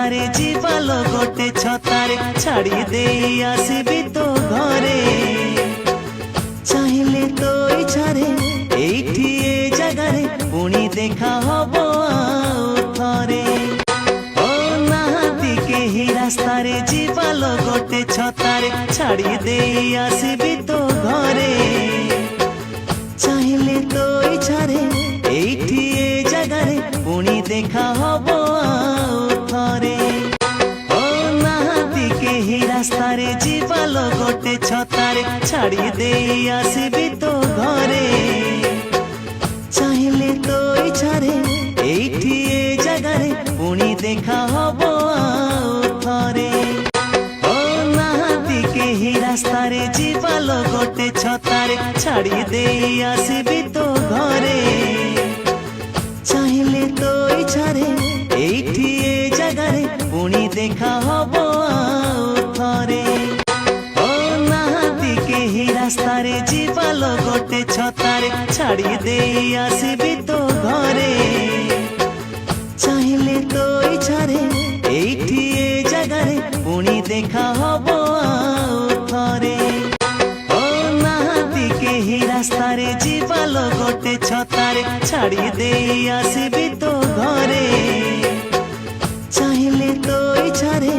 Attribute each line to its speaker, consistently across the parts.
Speaker 1: ରାସ୍ତାରେ ଯିବାଲ ଗୋଟେ ଛତାରେ ଛାଡ଼ି ଦେଇ ଆସିବି ତୋ ଘରେ। ଚାହିଁଲେ ତୋ ଇଚ୍ଛାରେ ଏଇଠି ଏ ଜାଗାରେ ପୁଣି ଦେଖା ହବ ଆଉ ଥରେ। ଓ ନାହାନ୍ତି କେହି ରାସ୍ତାରେ ଯିବାଲ ଗୋଟେ ଛତାରେ ଛାଡ଼ି ଦେଇ ଆସିବି ତୋ ଘରେ। ଚାହିଁଲେ ତୋ ଇଚ୍ଛାରେ ଏଇଠି ଏ ଜାଗାରେ ପୁଣି ଦେଖା ହବ ଆଉ ଥରେ। ଓ ନାହାନ୍ତି କେହି ରାସ୍ତାରେ ଯିବାଲ ଗୋଟେ ଛତାରେ ଛାଡ଼ି ଦେଇ ଆସିବି ତୋ ଘରେ। ଚାହିଁଲେ ତୋ ଇଚ୍ଛାରେ ଏଇଠି ଏ ଜାଗାରେ ପୁଣି ଦେଖା ହବ ଆଉ ଥରେ। ଓ ନାହାନ୍ତି କେହି ରାସ୍ତାରେ ଯିବାଲ ଗୋଟେ ଛତାରେ ଛାଡ଼ି ଦେଇ ଆସିବି ତୋ ଘରେ। ଚାହିଁଲେ ତୋ ଇଚ୍ଛାରେ ଏଇଠି ଏ ଜାଗାରେ ପୁଣି ଦେଖା ହବ ଆଉ ଥରେ। ଓ ନାହାନ୍ତି କେହି ରାସ୍ତାରେ ଯିବାଲ ଗୋଟେ ଛତାରେ ଛାଡ଼ି ଦେଇ ଆସିବି ତୋ ଘରେ। ଚାହିଁଲେ ତୋ ଇଚ୍ଛାରେ ଏଇଠି ଏ ଜାଗାରେ ପୁଣି ଦେଖା ହବ ଆଉ ଥରେ। ଓ ନାହାନ୍ତି କେହି ରାସ୍ତାରେ ଯିବାଲ ଗୋଟେ ଛତାରେ ଛାଡ଼ି ଦେଇ ଆସିବି ତୋ ଘରେ। ଚାହିଁଲେ ତୋ ଇଚ୍ଛାରେ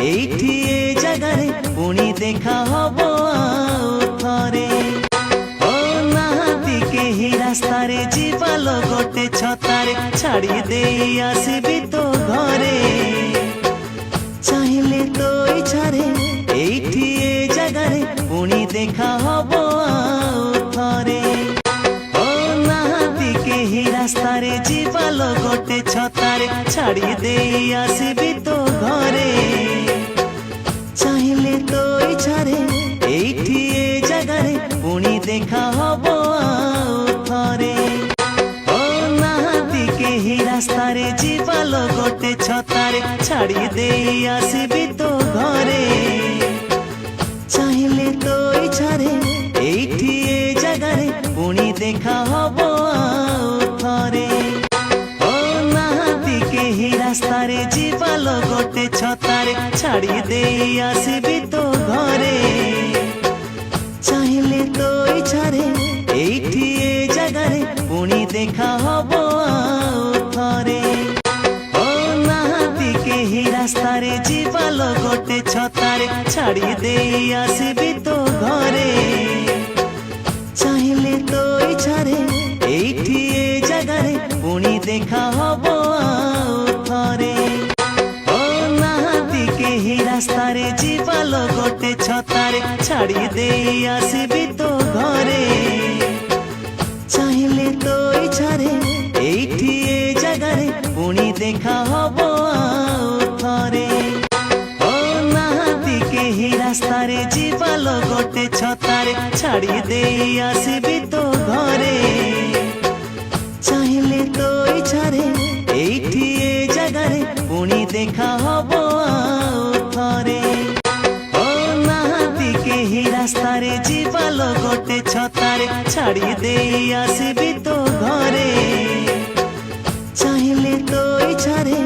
Speaker 1: ଏଇଠି ଏ ଜାଗାରେ ପୁଣି ଦେଖା ହବ ଆଉ ଥରେ। ଓ ନାହାନ୍ତି କେହି ରାସ୍ତାରେ ଯିବାଲ ଗୋଟେ ଛତାରେ ଛାଡ଼ି ଦେଇ ଆସିବି ତୋ ଘରେ। ଚାହିଁଲେ ତୋ ଇଚ୍ଛାରେ ଏଇଠି ଏ ଜାଗାରେ ପୁଣି ଦେଖା ହବ ଆଉ ଥରେ। ଓ ନାହାନ୍ତି କେହି ରାସ୍ତାରେ ଯିବାଲ ଗୋଟେ ଛତାରେ ଛାଡ଼ି ଦେଇ ଆସିବି ତୋ ଘରେ। ଚାହିଁଲେ ତୋ ଇଚ୍ଛାରେ ଏଇଠି ଏ ଜାଗାରେ ପୁଣି ଦେଖା ହବ ଆଉ ଥରେ। ଓ ନାହାନ୍ତି କେହି ରାସ୍ତାରେ ଯିବାଲ ଗୋଟେ ଛତାରେ ଛାଡ଼ି ଦେଇ ଆସିବି ତୋ ଘରେ। ଚାହିଁଲେ ତୋ ଇଚ୍ଛାରେ ଏଇଠି ଏ ଜାଗାରେ ପୁଣି ଦେଖା ହବ ଆଉ ଥରେ। ଓ ନାହାନ୍ତି କେହି ରାସ୍ତାରେ ଯିବାଲ ଗୋଟେ ଛତାରେ ଛାଡ଼ି ଦେଇ ଆସିବି ତୋ ଘରେ। ଚାହିଁଲେ ତୋ ଇଚ୍ଛାରେ ଏଇଠି ଏ ଜାଗାରେ ପୁଣି ଦେଖା ହବ ଆଉ ଥରେ। ଓ ନାହାନ୍ତି କେହି ରାସ୍ତାରେ ଯିବାଲ ଗୋଟେ ଛତାରେ ଛାଡ଼ି ଦେଇ ଆସିବି ତୋ ଘରେ। ଚାହିଁଲେ ତୋ ଇଚ୍ଛାରେ ଏଇଠି ଏ ଜାଗାରେ ପୁଣି ଦେଖା ହବ ଆଉ ଥରେ। ଓ ନାହାନ୍ତି କେହି ରାସ୍ତାରେ ଯିବାଲ ଗୋଟେ ଛତାରେ ଛାଡ଼ି ଦେଇ ଆସିବି ତୋ ଘରେ। ଚାହିଁଲେ ତୋ ଇଚ୍ଛାରେ ଏଇଠି ଏ ଜାଗାରେ ପୁଣି ଦେଖା ହବ ଆଉ ଥରେ। ଓ ନାହାନ୍ତି କେହି ରାସ୍ତାରେ ଯିବାଲ ଗୋଟେ ଛତାରେ ଛାଡ଼ି ଦେଇ ଆସିବି ତୋ ଘରେ। ଚାହିଁଲେ ତୋ ଇଚ୍ଛାରେ ଏଇଠି ଏ ଜାଗାରେ ପୁଣି ଦେଖା ହବ ଆଉ ଥରେ। ଓ ନାହାନ୍ତି କେହି ରାସ୍ତାରେ ଯିବାଲ ଗୋଟେ ଛତାରେ ଛାଡ଼ି ଦେଇ ଆସିବି ତୋ ଘରେ। ଚାହିଁଲେ ତୋ ଇଚ୍ଛାରେ